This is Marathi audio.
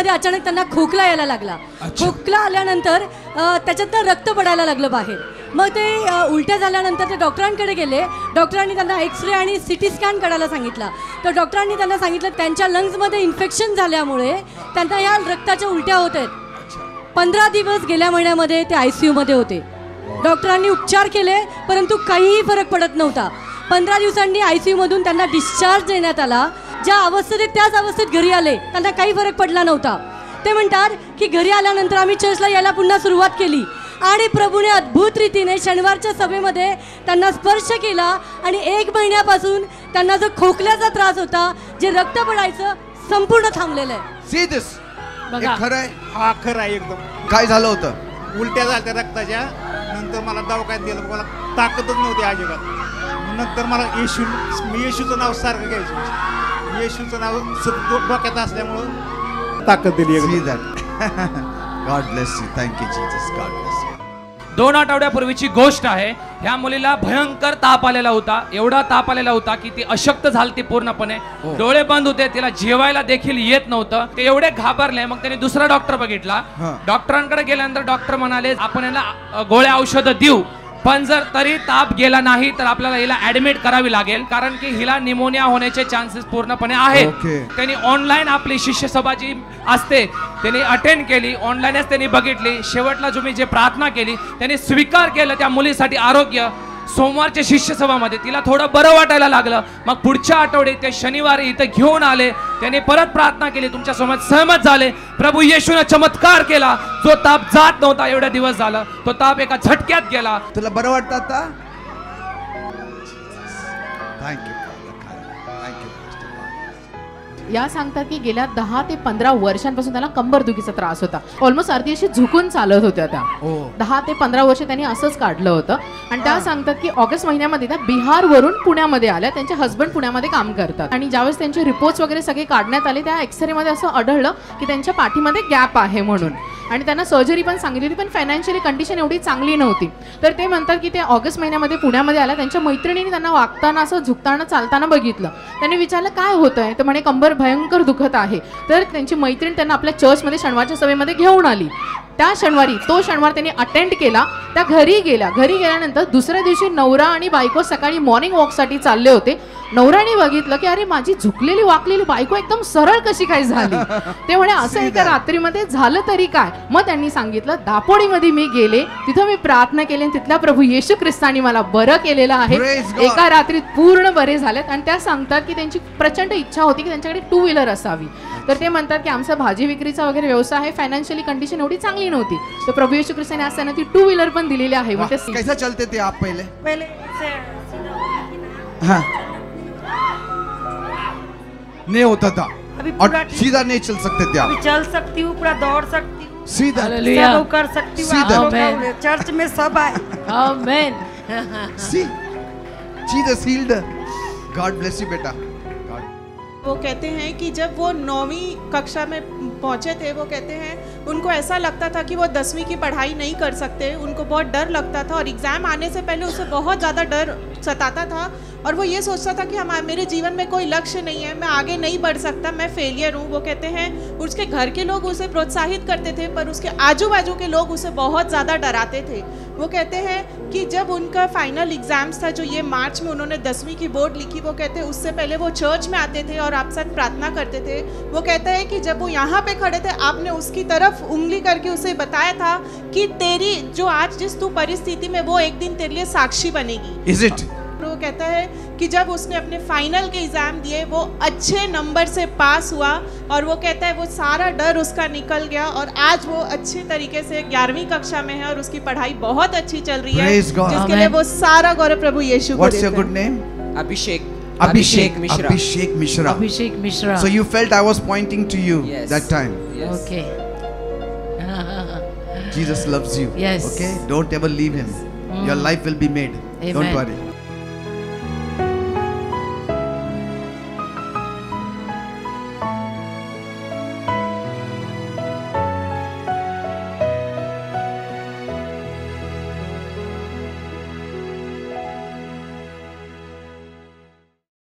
मध्ये अचानक त्यांना खोकला यायला लागला. खोकला आल्यानंतर त्याच्यातनं रक्त पडायला लागलं बाहेर. मग ते उलट्या झाल्यानंतर ते डॉक्टरांकडे गेले. डॉक्टरांनी त्यांना एक्सरे आणि सिटी स्कॅन करायला सांगितला. तर डॉक्टरांनी त्यांना सांगितलं त्यांच्या लंग्समध्ये इन्फेक्शन झाल्यामुळे त्यांना या रक्ताच्या उलट्या होत आहेत. 15 दिवस गेल्या महिन्यामध्ये ते ICU मध्ये होते. डॉक्टरांनी उपचार केले परंतु काहीही फरक पडत नव्हता. 15 दिवसांनी ICU मधून त्यांना डिस्चार्ज देण्यात आला. ज्या अवस्थेत त्याच अवस्थेत घरी आले, त्यांना काही फरक पडला नव्हता. ते म्हणतात की घरी आल्यानंतर आम्ही चर्चला यायला पुन्हा सुरुवात केली आणि प्रभूने अद्भुत रीतीने शनिवारच्या सभेमध्ये त्यांना स्पर्श केला आणि 1 महिन्यापासून त्यांना जो खोकल्याचा त्रास होता, जे रक्त पडायचं, संपूर्ण थांबलेलं आहे. सी दिस बघा, खरं आहे. हा खरं आहे एकदम. काय झालं होतं? उलट्या झाल्या रक्ताच्या. नंतर मला दवाखान्यात गेलं, मला ताकदच नव्हती अजिबात. नंतर मला येशूचं नाव सारखं घ्यायचं. येशूचं नाव डोक्यात असल्यामुळं ताकद दिली. God bless you. Thank you Jesus. God bless you. 2 आठवड्यापूर्वीची गोष्ट आहे. ह्या मुलीला भयंकर ताप आलेला होता. एवढा ताप आलेला होता की ती अशक्त झालती पूर्णपणे. डोळे बंद होते, तिला जेवायला देखील येत नव्हतं. ते एवढे घाबरले. मग त्यांनी दुसरा डॉक्टर बघितला. डॉक्टरांकडे गेल्यानंतर डॉक्टर म्हणाले आपण याला गोळ्या औषधं देऊ, पण जर तरी ताप गेला नाही तर आपल्याला हिला ऍडमिट करावी लागेल, कारण की हिला निमोनिया होण्याचे चान्सेस पूर्णपणे आहेत. त्यांनी ऑनलाईन आपली शिष्य सभा जी असते त्यांनी अटेंड केली. ऑनलाईनच त्यांनी बघितली. शेवटला जो मी जे प्रार्थना केली त्यांनी स्वीकार केलं त्या मुलीसाठी आरोग्य. सोमवारच्या शिष्य सभामध्ये तिला थोडं बरं वाटायला लागलं. मग पुढच्या आठवड्यात ते शनिवारी इथं घेऊन आले. त्याने परत प्रार्थना केली, तुमच्या समोर सहमत झाले. प्रभू येशूने चमत्कार केला. जो ताप जात नव्हता एवढ्या दिवस झालं, तो ताप एका झटक्यात गेला. तुला बरं वाटतं आता? थँक्यू. या सांगतात की गेल्या 10 ते 15 वर्षांपासून त्याला कंबरदुखीचा त्रास होता. ऑलमोस्ट अर्धी अशी झुकून चालत होत्या त्या. 10 ते 15 वर्ष त्यांनी असंच काढलं होतं. आणि त्या सांगतात की ऑगस्ट महिन्यामध्ये त्या बिहारवरून पुण्यामध्ये आल्या. त्यांचे हस्बंड पुण्यामध्ये काम करतात. आणि ज्यावेळेस त्यांचे रिपोर्ट्स वगैरे सगळे काढण्यात आले, त्या एक्सरेमध्ये असं आढळलं की त्यांच्या पाठीमध्ये गॅप आहे म्हणून. आणि त्यांना सर्जरी पण सांगितली होती, पण फायनान्शियली कंडिशन एवढी चांगली नव्हती. तर ते म्हणतात की ते ऑगस्ट महिन्यामध्ये पुण्यामध्ये आल्या. त्यांच्या मैत्रिणीने त्यांना वागताना, असं झुकताना, चालताना बघितलं. त्यांनी विचारलं काय होतंय, तर म्हणे कंबर भयंकर दुखत आहे. तर त्यांची मैत्रीण त्यांना आपल्या चर्चमध्ये शनिवारच्या सभेमध्ये घेऊन आली. त्या शनिवारी तो शनिवार त्यांनी अटेंड केला. त्या घरी गेल्या. घरी गेल्यानंतर दुसऱ्या दिवशी नवरा आणि बायको सकाळी मॉर्निंग वॉकसाठी चालले होते. नवऱ्याने बघितलं की अरे माझी झुकलेली वाकलेली बायको एकदम सरळ कशी काय झाली. ते म्हणे असं एका रात्रीमध्ये झालं तरी काय. मग त्यांनी सांगितलं दापोडीमध्ये मी गेले, तिथं मी प्रार्थना केली आणि तिथला प्रभू येशू ख्रिस्तानी मला बरं केलेलं आहे. एका रात्रीत पूर्ण बरे झालेत. आणि त्या सांगतात की त्यांची प्रचंड इच्छा होती की त्यांच्याकडे 2 व्हीलर असावी. तर ते म्हणतात की आमचा भाजी विक्रीचा वगैरे व्यवसाय आहे, फायनान्शियली कंडिशन एवढी चांगली नव्हती. तर प्रभू येशू ख्रिस्ताने असताना ती 2 व्हीलर पण दिलेली आहे. कैसा चलते थे आप पहले? हाँ नहीं होता था. अभी और सीधा नहीं चल सकते थे आप? अभी चल सकती हूँ, पूरा दौड़ सकती हूँ, सीधा सब कर सकती हूँ. आप लोग का चर्च में सब आए. आमेन. See, Jesus healed her. God bless you बेटा. वो कहते हैं कि जब वो 9वीं कक्षा में पहुंचे थे, वो कहते हैं उनको ऐसा लगता था कि वो 10वीं की पढ़ाई नहीं कर सकते. उनको बहुत डर लगता था और एग्ज़ाम आने से पहले उसे बहुत ज़्यादा डर सताता था. और वो ये सोचता था कि मेरे जीवन में कोई लक्ष्य नहीं है, मैं आगे नहीं बढ़ सकता, मैं फेलियर हूँ. वो कहते हैं उसके घर के लोग उसे प्रोत्साहित करते थे, पर उसके आजू बाजू के लोग उसे बहुत ज़्यादा डराते थे. वो कहते हैं कि जब उनका फाइनल एग्ज़ाम्स था, जो ये मार्च में उन्होंने 10वीं की बोर्ड लिखी, वो कहते हैं उससे पहले वो चर्च में आते थे और आपसे प्रार्थना करते थे. वो कहते हैं कि जब वो यहाँ पे खड़े थे, आपने उसकी तरफ उंगली करके उसे बताया था कि तेरी जो आज जिस तू परिस्थिति में, वो एक दिन तेरे लिए साक्षी बनेगी. Is it? वो कहता है कि जब उसने अपने फाइनल के एग्ज़ाम दिए, वो अच्छे नंबर से पास हुआ. और वो कहता है वो सारा डर उसका निकल गया और आज वो अच्छे तरीके से 11वीं कक्षा में है और उसकी पढ़ाई बहुत अच्छी चल रही है, जिसके लिए वो सारा गौरव प्रभु यीशु को देते हैं. What's your good name? Abhishek. Abhishek Mishra. Abhishek Mishra. Abhishek Mishra. So you felt I was pointing to you that time. Yes. Okay. Jesus loves you. Yes. Okay? Don't ever leave him. Your life will be made. Amen. Don't worry.